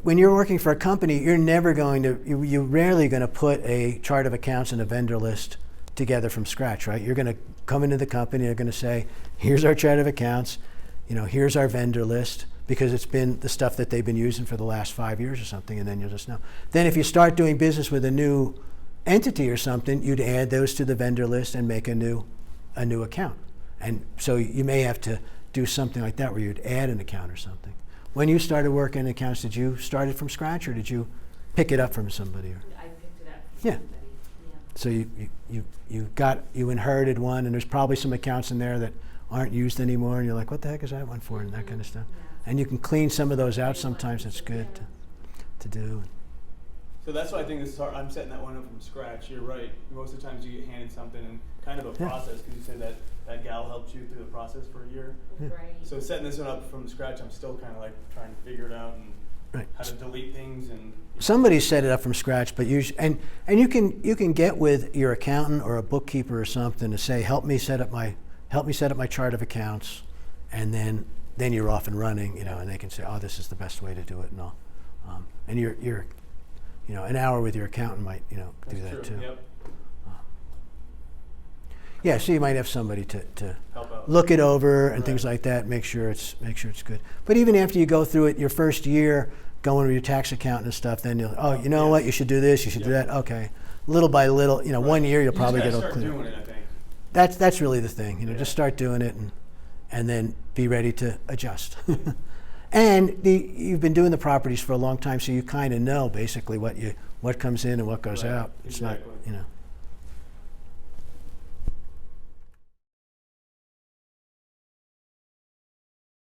when you're working for a company, you're never going to, you're rarely going to put a chart of accounts and a vendor list together from scratch, right? You're going to come into the company, you're going to say, here's our chart of accounts, here's our vendor list, because it's been the stuff that they've been using for the last 5 years or something, and then you'll just know. Then if you start doing business with a new entity or something, you'd add those to the vendor list and make a new account. And so you may have to do something like that where you'd add an account or something. When you started working in accounts, did you start it from scratch or did you pick it up from somebody? I picked it up from somebody. So you inherited one, and there's probably some accounts in there that aren't used anymore, and you're like, what the heck is that one for, and that kind of stuff. Yeah. And you can clean some of those out sometimes. It's good to do. So that's why I think this is hard. I'm setting that one up from scratch. You're right. Most of the times you get handed something and kind of a process, because you said that gal helped you through the process for a year. Yeah. Right. So setting this one up from scratch, I'm still kind of like trying to figure it out and how to delete things and. Somebody set it up from scratch, but and you can get with your accountant or a bookkeeper or something to say, help me set up my chart of accounts, and then you're off and running, and they can say, oh, this is the best way to do it, and all. And you're an hour with your accountant might do That's that true. too. Yep. Yeah, so you might have somebody to Help out. look it over and Right. things like that. Make sure it's good. But even after you go through it, your first year going with your tax accountant and stuff, then you'll you know what, you should do this, you should do that. Okay, little by little, Right. 1 year you'll You probably just get gotta all start clear. doing it, I think. That's really the thing. Yeah. Just start doing it and then be ready to adjust. And you've been doing the properties for a long time, so you kind of know basically what comes in and what goes Right. out. It's Exactly. not.